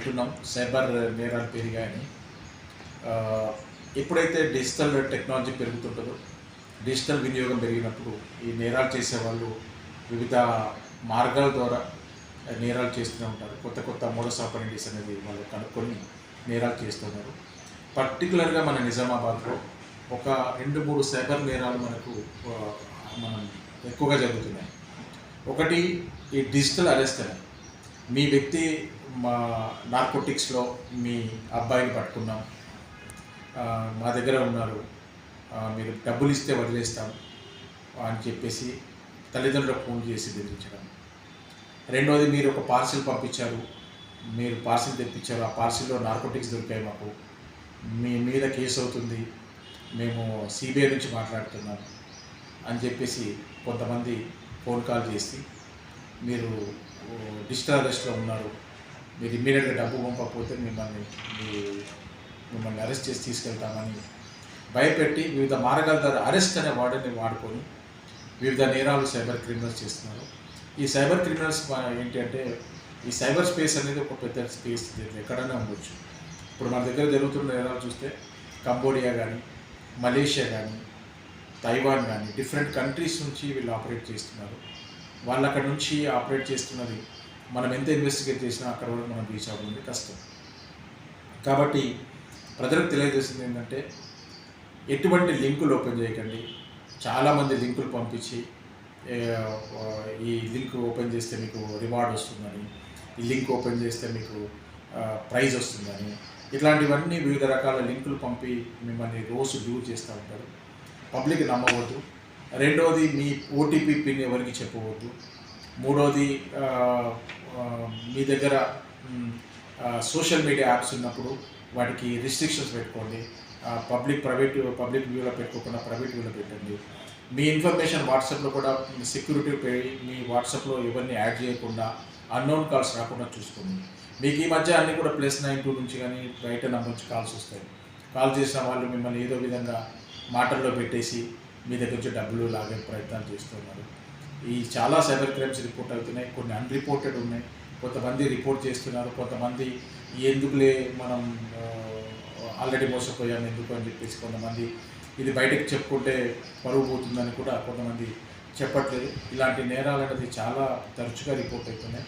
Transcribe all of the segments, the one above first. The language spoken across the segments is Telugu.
వింటున్నాం సైబర్ నేరాలు పెరిగాయని. ఎప్పుడైతే డిజిటల్ టెక్నాలజీ పెరుగుతుంటుందో, డిజిటల్ వినియోగం పెరిగినప్పుడు ఈ నేరాలు చేసేవాళ్ళు వివిధ మార్గాల ద్వారా నేరాలు చేస్తూనే ఉంటారు. కొత్త కొత్త మోడస్ ఆపరెండిస్ అనేది వాళ్ళు కనుక్కొని నేరాలు చేస్తున్నారు. పర్టికులర్గా మన నిజామాబాద్లో ఒక 2-3 సైబర్ నేరాలు మనం ఎక్కువగా జరుగుతున్నాయి. ఒకటి ఈ డిజిటల్ అరెస్ట్ అని. మీ వ్యక్తి మా నార్కోటిక్స్లో మీ అబ్బాయిని పట్టుకున్నాం, మా దగ్గర ఉన్నారు, మీరు డబ్బులు ఇస్తే వదిలేస్తాం అని చెప్పేసి తల్లిదండ్రులకు ఫోన్ చేసి బెదిరించడం. రెండవది, మీరు ఒక పార్సిల్ పంపించారు, మీరు పార్సిల్ తెప్పించారు, ఆ పార్సిల్లో నార్కోటిక్స్ దొరికాయి, మాకు మీ మీద కేసు అవుతుంది, మేము సిబిఐ నుంచి మాట్లాడుతున్నాం అని చెప్పేసి కొంతమంది ఫోన్ కాల్ చేసి మీరు డిజిటల్ అరెస్ట్లో ఉన్నారు, మీరు ఇమ్మీడియట్గా డబ్బు పంపకపోతే మిమ్మల్ని అరెస్ట్ చేసి తీసుకెళ్తామని భయపెట్టి వివిధ మార్గాల ద్వారా అరెస్ట్ అనే వార్డుని వాడుకొని వివిధ నేరాలు సైబర్ క్రిమినల్స్ చేస్తున్నారు. ఈ సైబర్ క్రిమినల్స్ ఏంటి అంటే, ఈ సైబర్ స్పేస్ అనేది ఒక పెద్ద స్పేస్, ఎక్కడైనా ఉండొచ్చు. ఇప్పుడు మన దగ్గర జరుగుతున్న నేరాలు చూస్తే కంబోడియా కానీ, మలేషియా కానీ, తైవాన్ కానీ, డిఫరెంట్ కంట్రీస్ నుంచి వీళ్ళు ఆపరేట్ చేస్తున్నారు. వాళ్ళు అక్కడ నుంచి ఆపరేట్ చేస్తున్నది మనం ఎంత ఇన్వెస్టిగేట్ చేసినా అక్కడ వరకు మనం రీచ్ అవ్వడం కష్టం. కాబట్టి ప్రజలకు తెలియజేసింది ఏంటంటే, ఎటువంటి లింకులు ఓపెన్ చేయకండి. చాలామంది లింకులు పంపించి ఈ లింక్ ఓపెన్ చేస్తే మీకు రివార్డ్ వస్తుందని, ఈ లింక్ ఓపెన్ చేస్తే మీకు ప్రైజ్ వస్తుందని, ఇట్లాంటివన్నీ వివిధ రకాల లింకులు పంపి మిమ్మల్ని రోజు డూర్ చేస్తూ ఉంటారు. పబ్లిక్ నమ్మవద్దు. రెండవది, మీ ఓటీపీ పిన్ ఎవరికి చెప్పవద్దు. మూడవది, మీ దగ్గర సోషల్ మీడియా యాప్స్ ఉన్నప్పుడు వాటికి రిస్ట్రిక్షన్స్ పెట్టుకోండి. పబ్లిక్ వ్యూలో పెట్టుకోకుండా ప్రైవేట్ వ్యూలో పెట్టండి. మీ ఇన్ఫర్మేషన్ వాట్సాప్లో కూడా సెక్యూరిటీ మీ వాట్సాప్లో ఎవరిని యాడ్ చేయకుండా, అన్నోన్ కాల్స్ రాకుండా చూసుకోండి. మీకు ఈ మధ్య అన్నీ కూడా +92 నుంచి కానీ బయట నెంబర్ నుంచి కాల్స్ వస్తాయి. కాల్ చేసిన వాళ్ళు మిమ్మల్ని ఏదో విధంగా మాటల్లో పెట్టేసి మీ దగ్గర నుంచి డబ్బులు లాగే ప్రయత్నాలు చేస్తున్నారు. ఈ చాలా సైబర్ క్రైమ్స్ రిపోర్ట్ అవుతున్నాయి, కొన్ని అన్రిపోర్టెడ్ ఉన్నాయి. కొంతమంది రిపోర్ట్ చేస్తున్నారు, కొంతమంది ఎందుకులే మనం ఆల్రెడీ మోసపోయాము ఎందుకు అని చెప్పేసి కొంతమంది ఇది బయటకు చెప్పుకుంటే పరువు పోతుందని కూడా కొంతమంది చెప్పట్లేదు. ఇలాంటి నేరాలు అనేది చాలా తరచుగా రిపోర్ట్ అవుతున్నాయి.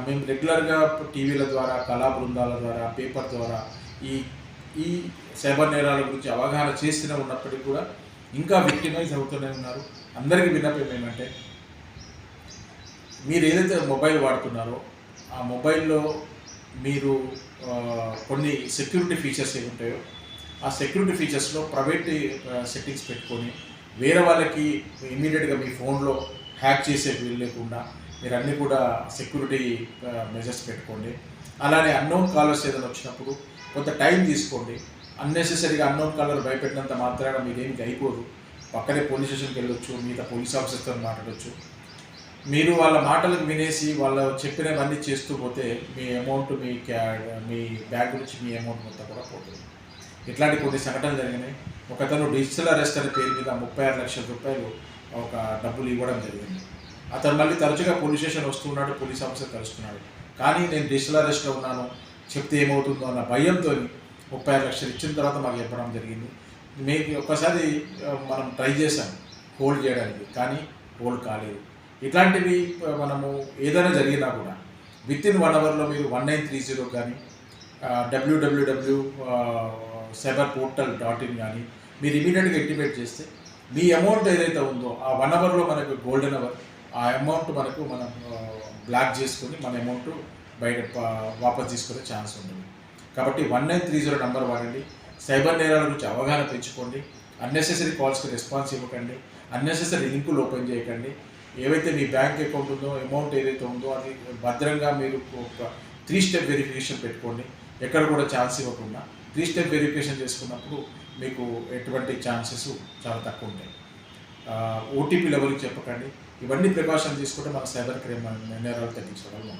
మేము రెగ్యులర్గా టీవీల ద్వారా, కళా బృందాల ద్వారా, పేపర్ ద్వారా ఈ సైబర్ నేరాల గురించి అవగాహన చేస్తూనే ఉన్నప్పటికీ కూడా ఇంకా విక్టిమైజ్ అవుతూనే ఉన్నారు. అందరికీ విన్నపం ఏమంటే, మీరు ఏదైతే మొబైల్ వాడుతున్నారో ఆ మొబైల్లో మీరు కొన్ని సెక్యూరిటీ ఫీచర్స్ ఏముంటాయో ఆ సెక్యూరిటీ ఫీచర్స్లో ప్రైవేట్ సెట్టింగ్స్ పెట్టుకొని వేరే వాళ్ళకి ఇమీడియట్గా మీ ఫోన్లో హ్యాక్ చేసే వీలు లేకుండా మీరు అన్నీ కూడా సెక్యూరిటీ మెజర్స్ పెట్టుకోండి. అలానే అన్నోన్ కాలర్స్ ఏదైనా వచ్చినప్పుడు కొంత టైం తీసుకోండి. అన్నెసెసరీగా అన్నోన్ కాలర్ భయపెట్టినంత మాత్రాన మీరేమిటి అయిపోదు. పక్కనే పోలీస్ స్టేషన్కి వెళ్ళొచ్చు, మిగతా పోలీస్ ఆఫీసర్తో మాట్లాడవచ్చు. మీరు వాళ్ళ మాటలకు వినేసి వాళ్ళు చెప్పినవన్నీ చేస్తూ పోతే మీ అమౌంట్ మీ బ్యాగ్ నుంచి మీ అమౌంట్ మొత్తం కూడా పోతుంది. ఇట్లాంటి కొన్ని సంఘటనలు జరిగినాయి. ఒకతను డిజిటల్ అరెస్ట్ అనే పేరు మీద 36 లక్షల రూపాయలు ఒక డబ్బులు ఇవ్వడం జరిగింది. అతను మళ్ళీ తరచుగా పోలీస్ స్టేషన్ వస్తున్నాడు, పోలీస్ ఆఫీసర్ కలుస్తున్నాడు. కానీ నేను డిజిటల్ అరెస్ట్లో ఉన్నాను, చెప్తే ఏమవుతుందో అన్న భయంతో 36 లక్షలు ఇచ్చిన తర్వాత మాకు చెప్పడం జరిగింది. మీకు ఒక్కసారి మనం ట్రై చేశాం హోల్డ్ చేయడానికి, కానీ హోల్డ్ కాలేదు. ఇట్లాంటివి మనము ఏదైనా జరిగినా కూడా వితిన్ 1 అవర్లో మీరు 1930 కానీ www.cyberportal.in కానీ మీరు ఇమీడియట్గా ఇంటిమేట్ చేస్తే మీ అమౌంట్ ఏదైతే ఉందో ఆ 1 అవర్లో మనకు గోల్డెన్ అవర్, ఆ అమౌంట్ మనం బ్లాక్ చేసుకొని మన అమౌంట్ బయట వాపస్ తీసుకునే ఛాన్స్ ఉంటుంది. కాబట్టి 1930 నెంబర్ వాడండి. సైబర్ నేరాల గురించి అవగాహన పెంచుకోండి. అన్నెసెసరీ కాల్స్కి రెస్పాన్స్ ఇవ్వకండి. అన్నెసెసరీ లింకులు ఓపెన్ చేయకండి. ఏవైతే మీ బ్యాంక్ అకౌంట్ ఉందో, అమౌంట్ ఏదైతే ఉందో అది భద్రంగా మీరు ఒక 3 స్టెప్ వెరిఫికేషన్ పెట్టుకోండి. ఎక్కడ కూడా ఛాన్స్ ఇవ్వకుండా 3 స్టెప్ వెరిఫికేషన్ చేసుకున్నప్పుడు మీకు ఎటువంటి ఛాన్సెస్ చాలా తక్కువ ఉంటాయి. ఓటీపీలు ఎవరికి చెప్పకండి. ఇవన్నీ ప్రికాషన్ తీసుకుంటే మన సైబర్ క్రైమ్ నేరాలు తగ్గించగలం.